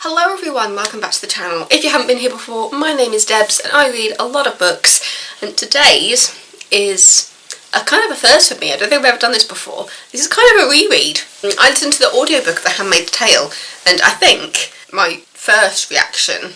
Hello everyone, welcome back to the channel. If you haven't been here before, my name is Debs and I read a lot of books, and today's is a kind of a first for me. I don't think I've ever done this before. This is kind of a reread. I listened to the audiobook of The Handmaid's Tale, and I think my first reaction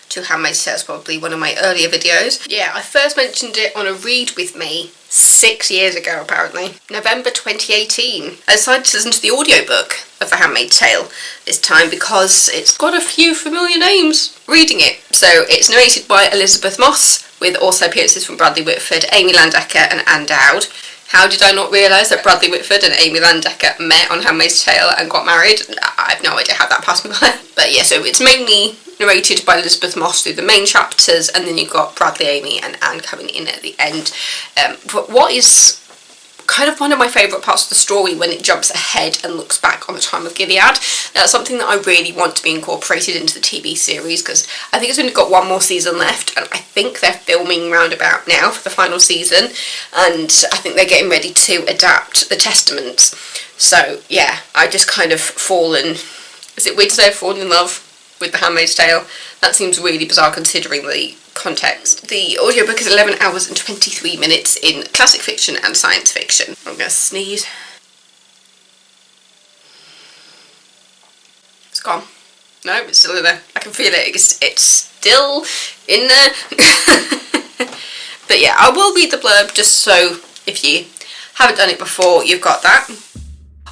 to Handmaid's Tale is probably one of my earlier videos. Yeah, I first mentioned it on a read with me 6 years ago apparently. November 2018. I decided to listen to the audiobook of The Handmaid's Tale this time because it's got a few familiar names reading it. So it's narrated by Elisabeth Moss, with also appearances from Bradley Whitford, Amy Landecker and Anne Dowd. How did I not realise that Bradley Whitford and Amy Landecker met on Handmaid's Tale and got married? I have no idea how that passed me by. But yeah, so it's mainly narrated by Elisabeth Moss through the main chapters, and then you've got Bradley, Amy and Anne coming in at the end. But what is kind of one of my favourite parts of the story when it jumps ahead and looks back on the time of Gilead. That's something that I really want to be incorporated into the TV series, because I think it's only got one more season left, and I think they're filming round about now for the final season, and I think they're getting ready to adapt the Testaments. So yeah, I just kind of fallen, is it weird to say I've fallen in love with The Handmaid's Tale? That seems really bizarre considering the context. The audiobook is 11 hours and 23 minutes in classic fiction and science fiction. I'm gonna sneeze. It's gone. No, it's still in there. I can feel it. It's still in there. But yeah, I will read the blurb just so if you haven't done it before, you've got that.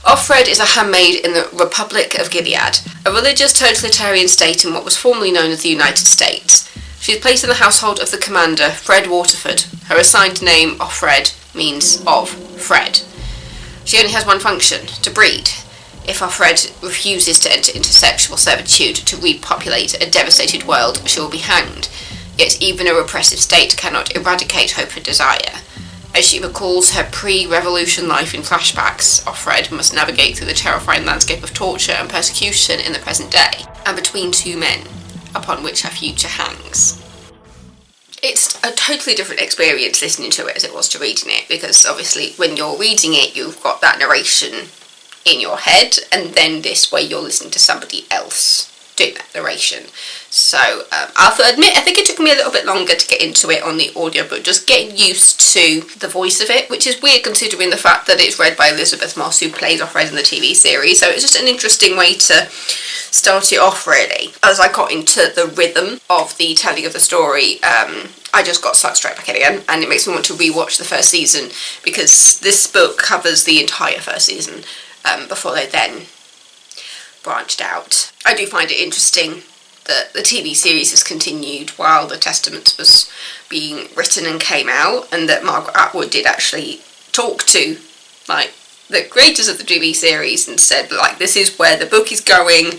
Offred is a handmaid in the Republic of Gilead, a religious totalitarian state in what was formerly known as the United States. She is placed in the household of the commander, Fred Waterford. Her assigned name, Offred, means of Fred. She only has one function, to breed. If Offred refuses to enter into sexual servitude to repopulate a devastated world, she will be hanged. Yet even a repressive state cannot eradicate hope and desire. As she recalls her pre-revolution life in flashbacks, Offred must navigate through the terrifying landscape of torture and persecution in the present day, and between two men, upon which her future hangs. It's a totally different experience listening to it as it was to reading it, because obviously when you're reading it you've got that narration in your head, and then this way you're listening to somebody else doing that narration. So I have to admit, I think it took me a little bit longer to get into it on the audiobook, just getting used to the voice of it, which is weird considering the fact that it's read by Elisabeth Moss, who plays Offred in the TV series. So it's just an interesting way to start it off really. As I got into the rhythm of the telling of the story, I just got sucked straight back in again, and it makes me want to rewatch the first season, because this book covers the entire first season before they then branched out. I do find it interesting that the TV series has continued while the Testament was being written and came out, and that Margaret Atwood did actually talk to like the creators of the TV series and said like this is where the book is going,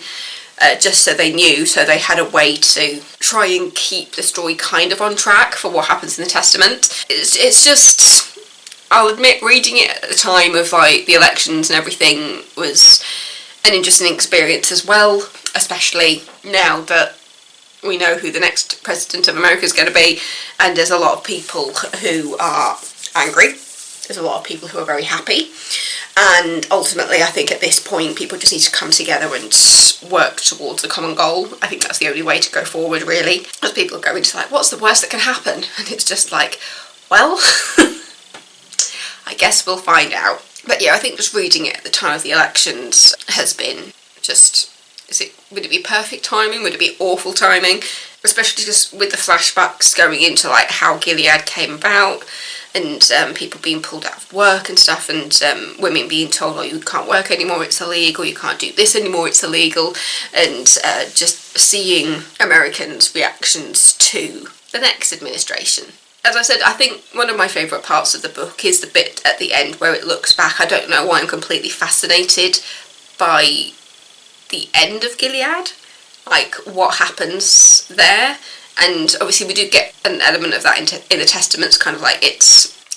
just so they knew, so they had a way to try and keep the story kind of on track for what happens in the Testament. It's just, I'll admit, reading it at the time of like the elections and everything was an interesting experience as well, especially now that we know who the next president of America is going to be, and there's a lot of people who are angry, there's a lot of people who are very happy, and ultimately I think at this point people just need to come together and work towards a common goal. I think that's the only way to go forward really, as people go into like, what's the worst that can happen? And it's just like, well, I guess we'll find out. But yeah, I think just reading it at the time of the elections has been just, would it be perfect timing? Would it be awful timing? Especially just with the flashbacks going into like how Gilead came about, and people being pulled out of work and stuff, and women being told, oh, you can't work anymore, it's illegal, you can't do this anymore, it's illegal, and just seeing Americans' reactions to the next administration. As I said, I think one of my favourite parts of the book is the bit at the end where it looks back. I don't know why I'm completely fascinated by the end of Gilead, like what happens there. And obviously we do get an element of that in the Testaments, kind of like it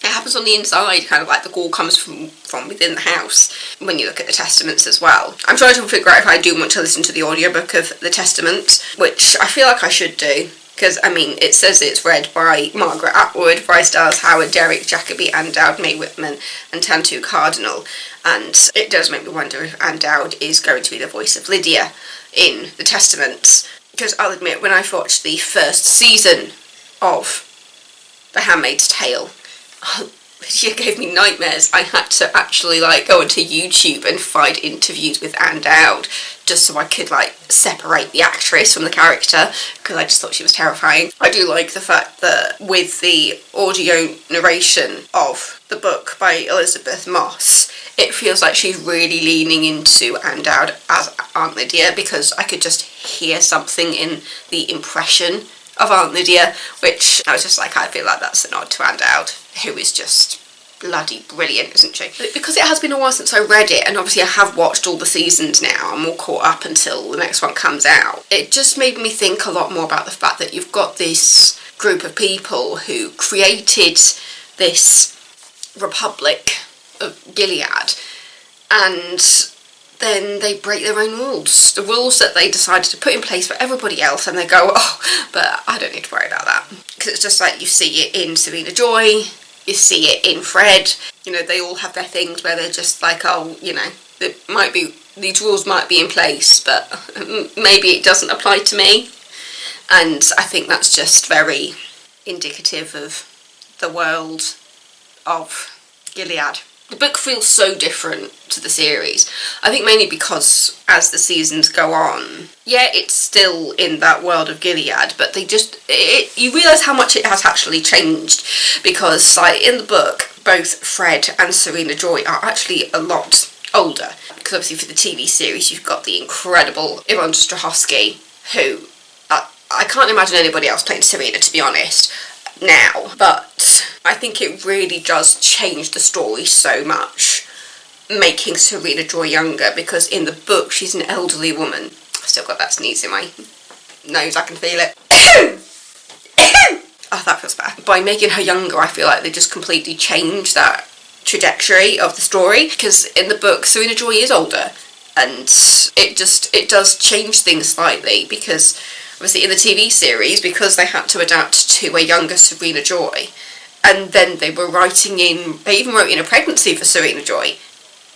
happens on the inside, kind of like the gall comes from within the house when you look at the Testaments as well. I'm trying to figure out if I do want to listen to the audiobook of the Testament, which I feel like I should do. Because, I mean, it says it's read by Margaret Atwood, Bryce Dallas Howard, Derek Jacobi, Anne Dowd, May Whitman, and Tantu Cardinal. And it does make me wonder if Anne Dowd is going to be the voice of Lydia in the Testaments. Because I'll admit, when I watched the first season of The Handmaid's Tale, it gave me nightmares. I had to actually go onto YouTube and find interviews with Dowd just so I could separate the actress from the character, because I just thought she was terrifying. I do like the fact that with the audio narration of the book by Elisabeth Moss, it feels like she's really leaning into Dowd as Aunt Lydia, because I could just hear something in the impression of Aunt Lydia, which I was just I feel like that's a nod to Dowd, who is just bloody brilliant, isn't she? But because it has been a while since I read it, and obviously I have watched all the seasons now, I'm all caught up until the next one comes out, it just made me think a lot more about the fact that you've got this group of people who created this Republic of Gilead, and then they break their own rules. The rules that they decided to put in place for everybody else, and they go, oh, but I don't need to worry about that. Because it's just you see it in Serena Joy, you see it in Fred, they all have their things where they're just these rules might be in place, but maybe it doesn't apply to me. And I think that's just very indicative of the world of Gilead. The book feels so different to the series. I think mainly because as the seasons go on, yeah, it's still in that world of Gilead, but you realise how much it has actually changed, because in the book, both Fred and Serena Joy are actually a lot older. Because obviously for the TV series, you've got the incredible Yvonne Strahovski, who I can't imagine anybody else playing Serena, to be honest, now, but I think it really does change the story so much, making Serena Joy younger, because in the book she's an elderly woman. I've still got that sneeze in my nose, I can feel it. Oh, that feels bad. By making her younger, I feel like they just completely change that trajectory of the story, because in the book Serena Joy is older, and it does change things slightly, because obviously in the TV series, because they had to adapt to a younger Serena Joy, and then they even wrote in a pregnancy for Serena Joy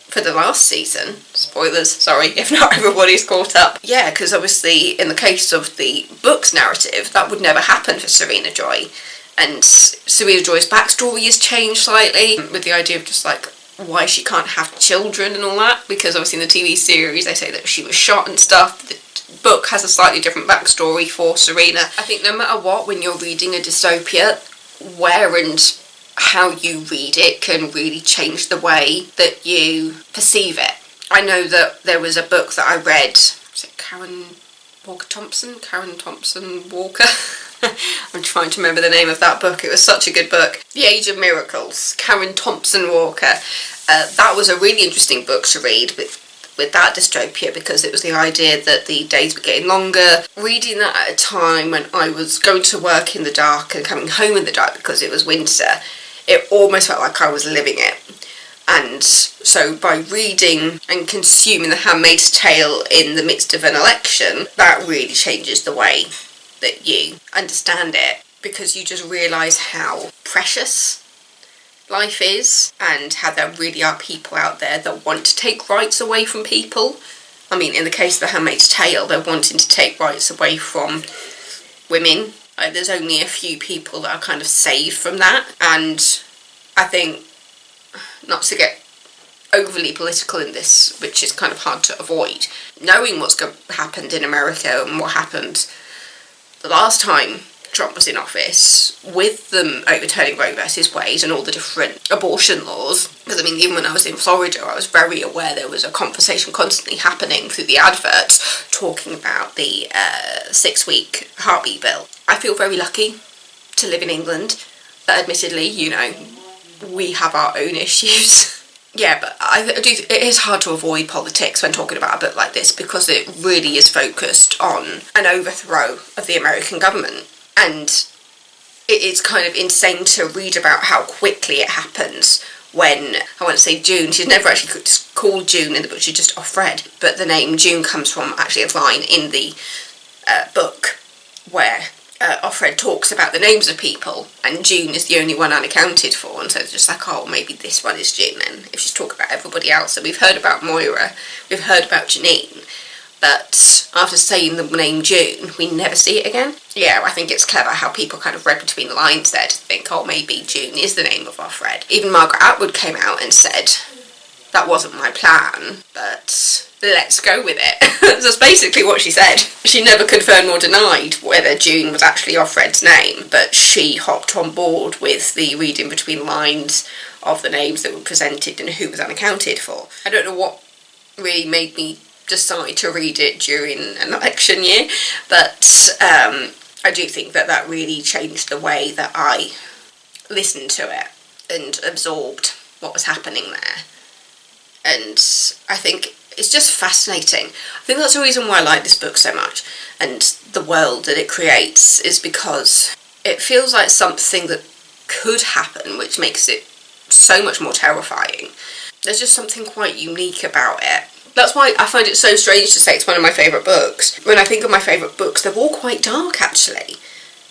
for the last season. Spoilers, sorry if not everybody's caught up. Yeah, because obviously in the case of the book's narrative, that would never happen for Serena Joy. And Serena Joy's backstory is changed slightly, with the idea of just why she can't have children and all that, because obviously in the TV series they say that she was shot and stuff. The book has a slightly different backstory for Serena. I think no matter what, when you're reading a dystopia, where and how you read it can really change the way that you perceive it. I know that there was a book that I read, was it Karen Thompson Walker? I'm trying to remember the name of that book. It was such a good book. The Age of Miracles, Karen Thompson Walker. That was a really interesting book to read with that dystopia, because it was the idea that the days were getting longer. Reading that at a time when I was going to work in the dark and coming home in the dark because it was winter, it almost felt like I was living it. And so by reading and consuming The Handmaid's Tale in the midst of an election, that really changes the way that you understand it, because you just realise how precious life is, and how there really are people out there that want to take rights away from people. I mean, in the case of The Handmaid's Tale, they're wanting to take rights away from women. There's only a few people that are kind of saved from that, and I think, not to get overly political in this, which is kind of hard to avoid, knowing what's happened in America and what happened the last time Trump was in office, with them overturning Roe versus Wade and all the different abortion laws, because I mean, even when I was in Florida, I was very aware there was a conversation constantly happening through the adverts talking about the 6-week heartbeat bill. I feel very lucky to live in England. Admittedly, we have our own issues. Yeah, but it is hard to avoid politics when talking about a book like this, because it really is focused on an overthrow of the American government. And it is kind of insane to read about how quickly it happens when, I want to say June, she's never actually called June in the book, she's just Offred, but the name June comes from actually a line in the book where Offred talks about the names of people, and June is the only one unaccounted for, and so it's just oh, maybe this one is June, and if she's talking about everybody else. So we've heard about Moira, we've heard about Janine, but after saying the name June, we never see it again. Yeah, I think it's clever how people kind of read between the lines there to think, oh, maybe June is the name of Offred. Even Margaret Atwood came out and said, that wasn't my plan, but let's go with it. That's basically what she said. She never confirmed or denied whether June was actually Offred's name, but she hopped on board with the reading between lines of the names that were presented and who was unaccounted for. I don't know what really made me decide to read it during an election year, but I do think that really changed the way that I listened to it and absorbed what was happening there. And I think it's just fascinating. I think that's the reason why I like this book so much, and the world that it creates, is because it feels like something that could happen, which makes it so much more terrifying. There's just something quite unique about it. That's why I find it so strange to say it's one of my favourite books. When I think of my favourite books, they're all quite dark, actually,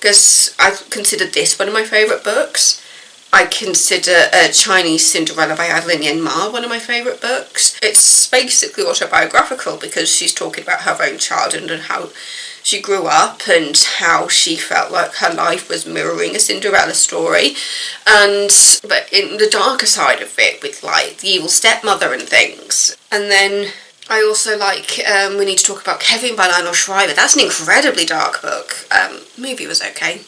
because I've considered this one of my favourite books. I consider Chinese Cinderella by Adeline Yen Ma one of my favourite books. It's basically autobiographical because she's talking about her own childhood and how she grew up and how she felt like her life was mirroring a Cinderella story. But in the darker side of it, with like the evil stepmother and things. And then I also like We Need to Talk About Kevin by Lionel Shriver. That's an incredibly dark book. Movie was okay.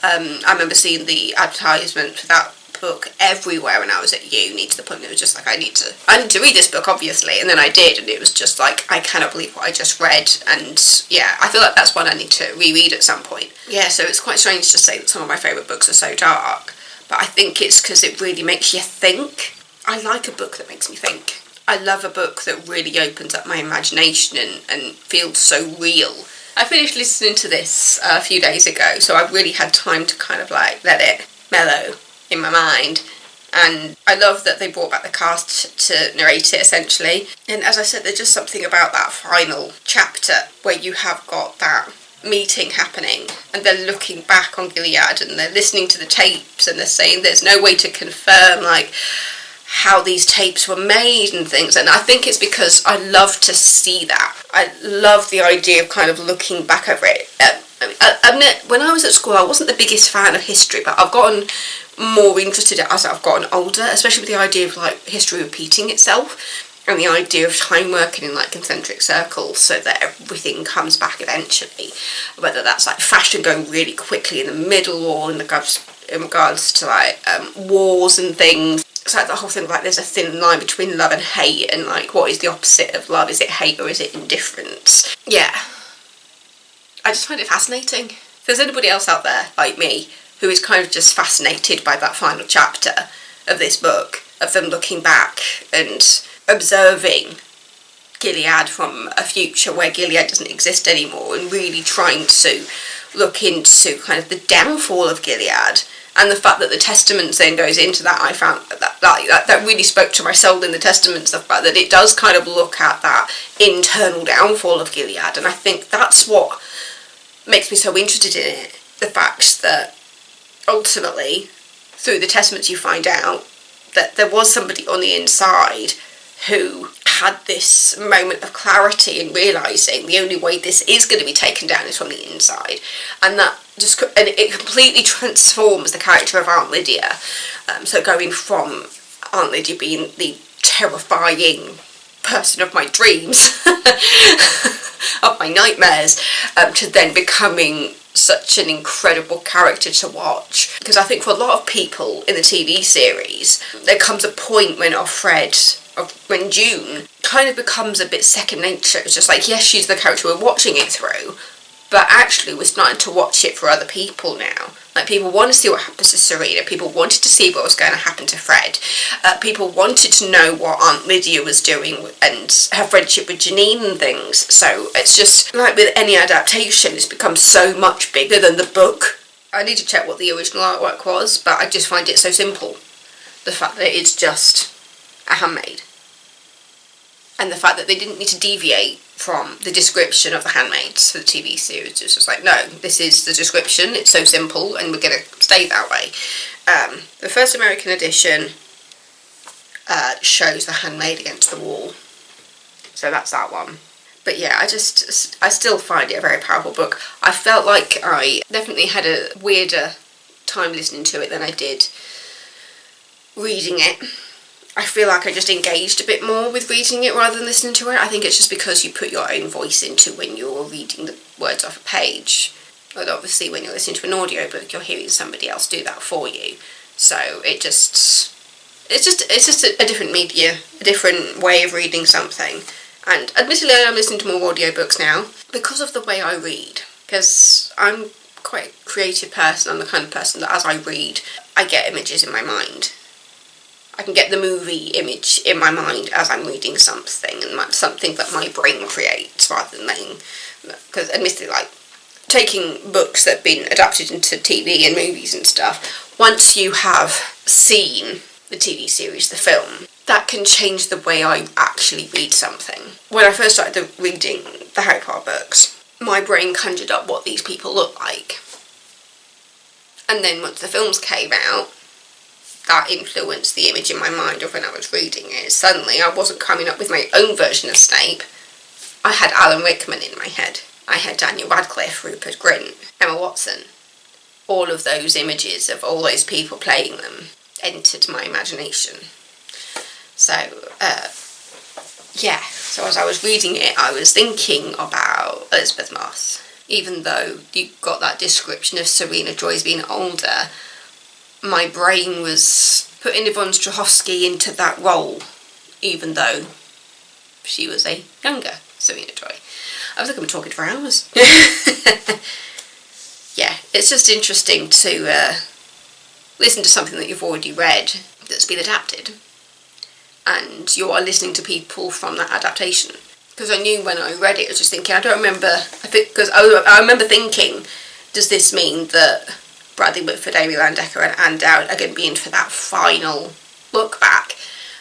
I remember seeing the advertisement for that book everywhere when I was at uni, to the point that it was just like, I need to read this book, obviously. And then I did, and it was just like, I cannot believe what I just read. And yeah, I feel like that's one I need to reread at some point. Yeah, so it's quite strange to say that some of my favourite books are so dark, but I think it's because it really makes you think. I like a book that makes me think. I love a book that really opens up my imagination and feels so real. I finished listening to this a few days ago, so I've really had time to kind of like let it mellow in my mind. And I love that they brought back the cast to narrate it, essentially. And as I said, there's just something about that final chapter where you have got that meeting happening and they're looking back on Gilead and they're listening to the tapes and they're saying there's no way to confirm like how these tapes were made and things, and I think it's because I love to see that. I love the idea of kind of looking back over it. When I was at school, I wasn't the biggest fan of history, but I've gotten more interested as I've gotten older, especially with the idea of like history repeating itself and the idea of time working in like concentric circles so that everything comes back eventually, whether that's like fashion going really quickly in the middle or in regards to like wars and things. It's like the whole thing of like there's a thin line between love and hate, and like what is the opposite of love? Is it hate or is it indifference? Yeah, I just find it fascinating. If there's anybody else out there like me who is kind of just fascinated by that final chapter of this book, of them looking back and observing Gilead from a future where Gilead doesn't exist anymore, and really trying to look into kind of the downfall of Gilead. And the fact that the Testaments then goes into that, I found that really spoke to my soul in the Testaments, the fact that it does kind of look at that internal downfall of Gilead. And I think that's what makes me so interested in it. The fact that ultimately, through the Testaments, you find out that there was somebody on the inside who had this moment of clarity in realising the only way this is going to be taken down is from the inside, and it completely transforms the character of Aunt Lydia. So going from Aunt Lydia being the terrifying person of my dreams, of my nightmares, to then becoming such an incredible character to watch. Because I think for a lot of people in the TV series, there comes a point when when June kind of becomes a bit second nature. It's just like, yes, she's the character we're watching it through, but actually we're starting to watch it for other people now. Like, people want to see what happens to Serena, people wanted to see what was going to happen to Fred, people wanted to know what Aunt Lydia was doing and her friendship with Janine and things. So it's just, like with any adaptation, it's become so much bigger than the book. I need to check what the original artwork was, but I just find it so simple. The fact that it's just a handmaid. And the fact that they didn't need to deviate from the description of the handmaids for the TV series. It's just like, no, this is the description, it's so simple, and we're going to stay that way. The first American edition shows the handmaid against the wall. So that's that one. But yeah, I still find it a very powerful book. I felt like I definitely had a weirder time listening to it than I did reading it. I feel like I just engaged a bit more with reading it rather than listening to it. I think it's just because you put your own voice into when you're reading the words off a page. But obviously when you're listening to an audiobook, you're hearing somebody else do that for you. So it's just a different media, a different way of reading something. And admittedly I am listening to more audiobooks now because of the way I read. Because I'm quite a creative person. I'm the kind of person that as I read, I get images in my mind. I can get the movie image in my mind as I'm reading something, and something that my brain creates rather than letting, because admittedly, like, taking books that have been adapted into TV and movies and stuff, once you have seen the TV series, the film, that can change the way I actually read something. When I first started reading the Harry Potter books, my brain conjured up what these people look like. And then once the films came out, that influenced the image in my mind of when I was reading it. Suddenly I wasn't coming up with my own version of Snape. I had Alan Rickman in my head. I had Daniel Radcliffe, Rupert Grint, Emma Watson. All of those images of all those people playing them entered my imagination. So, yeah. So as I was reading it, I was thinking about Elisabeth Moss. Even though you got that description of Serena Joyce being older, my brain was putting Yvonne Strahovski into that role, even though she was a younger Serena Joy. I was like, I'm talking for hours. Yeah, it's just interesting to listen to something that you've already read that's been adapted, and you are listening to people from that adaptation. Because I knew when I read it, I was just thinking, I remember thinking, does this mean that Bradley Whitford, Amy Landecker and Anne Dowd are going to be in for that final look back?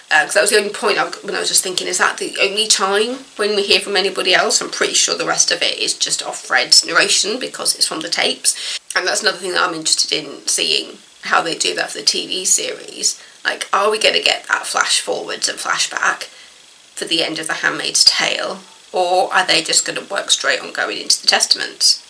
Because that was the only point when I was just thinking, is that the only time when we hear from anybody else? I'm pretty sure the rest of it is just off Fred's narration because it's from the tapes. And that's another thing that I'm interested in seeing, how they do that for the TV series. Like, are we going to get that flash forwards and flashback for the end of the Handmaid's Tale? Or are they just going to work straight on going into the Testament?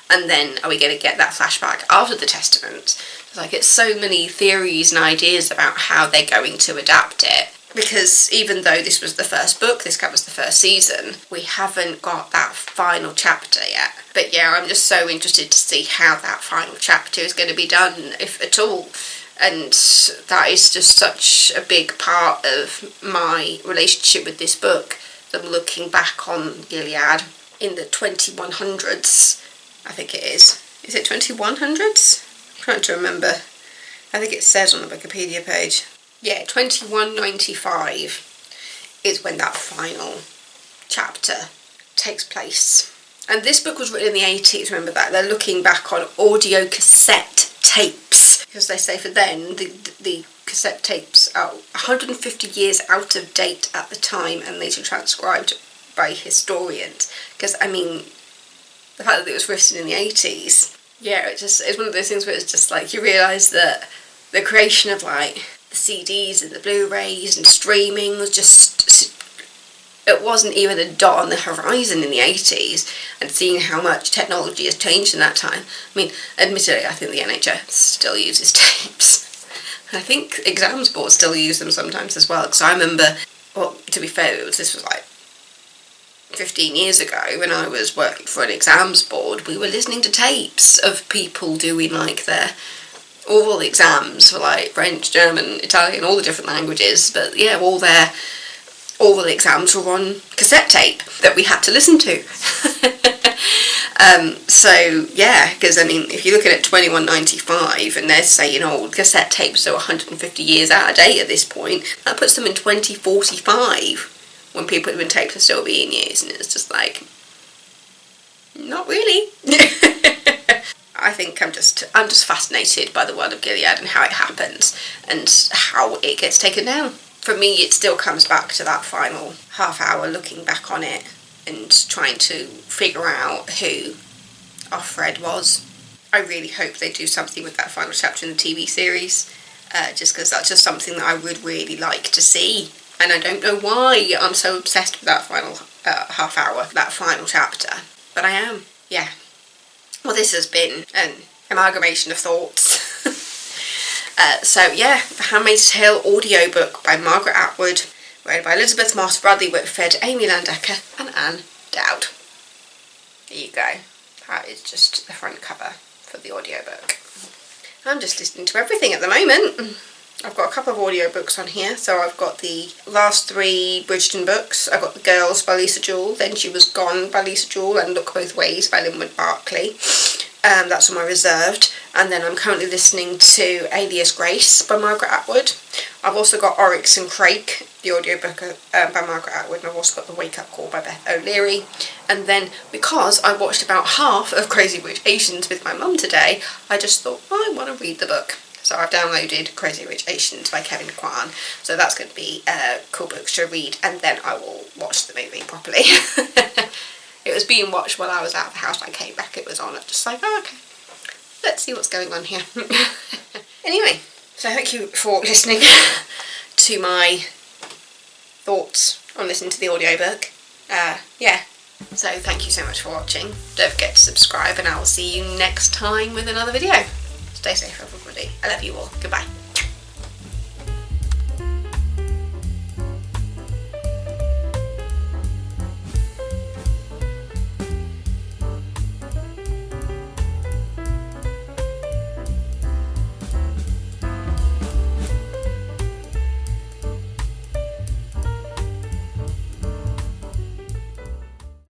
And then are we going to get that flashback after the Testament? Like, it's so many theories and ideas about how they're going to adapt it. Because even though this was the first book, this covers the first season, we haven't got that final chapter yet. But yeah, I'm just so interested to see how that final chapter is going to be done, if at all. And that is just such a big part of my relationship with this book. I'm looking back on Gilead in the 2100s. I think it is. Is it 2100s? I'm trying to remember. I think it says on the Wikipedia page. Yeah, 2195 is when that final chapter takes place. And this book was written in the 80s, remember that. They're looking back on audio cassette tapes. Because they say for then, the cassette tapes are 150 years out of date at the time and later transcribed by historians. Because, I mean, the fact that it was written in the 80s, yeah, it's one of those things where it's just like, you realise that the creation of like the CDs and the Blu-rays and streaming was just, it wasn't even a dot on the horizon in the 80s, and seeing how much technology has changed in that time. I mean, admittedly, I think the NHS still uses tapes. I think exams boards still use them sometimes as well, because I remember, well, to be fair, this was like 15 years ago when I was working for an exams board. We were listening to tapes of people doing like their oral exams for like French, German, Italian, all the different languages, but yeah, all their oral exams were on cassette tape that we had to listen to. So yeah, because I mean, if you're looking at 2195 and they're saying, oh, cassette tapes are 150 years out of date at this point, that puts them in 2045 when people when tapes are still being used, and it's just like, not really. I think I'm just fascinated by the world of Gilead and how it happens and how it gets taken down. For me, it still comes back to that final half hour looking back on it and trying to figure out who Offred was. I really hope they do something with that final chapter in the TV series, just because that's just something that I would really like to see. And I don't know why I'm so obsessed with that final half hour, that final chapter. But I am, yeah. Well, this has been an amalgamation of thoughts. So yeah, The Handmaid's Tale audiobook by Margaret Atwood, read by Elisabeth Moss, Bradley Whitford, Amy Landecker and Anne Dowd. There you go. That is just the front cover for the audiobook. I'm just listening to everything at the moment. I've got a couple of audiobooks on here. So I've got the last 3 Bridgerton books. I've got The Girls by Lisa Jewell, Then She Was Gone by Lisa Jewell, and Look Both Ways by Linwood Barclay. That's on my reserved. And then I'm currently listening to Alias Grace by Margaret Atwood. I've also got Oryx and Crake, the audiobook by Margaret Atwood, and I've also got The Wake Up Call by Beth O'Leary. And then, because I watched about half of Crazy Rich Asians with my mum today, I just thought, I want to read the book. So I've downloaded Crazy Rich Asians by Kevin Kwan. So that's going to be a cool book to read, and then I will watch the movie properly. It was being watched while I was out of the house. I came back, it was on. I'm just like, oh, okay. Let's see what's going on here. Anyway, so thank you for listening to my thoughts on listening to the audiobook. Yeah. So thank you so much for watching. Don't forget to subscribe, and I will see you next time with another video. Stay safe, everybody. I love you all. Goodbye.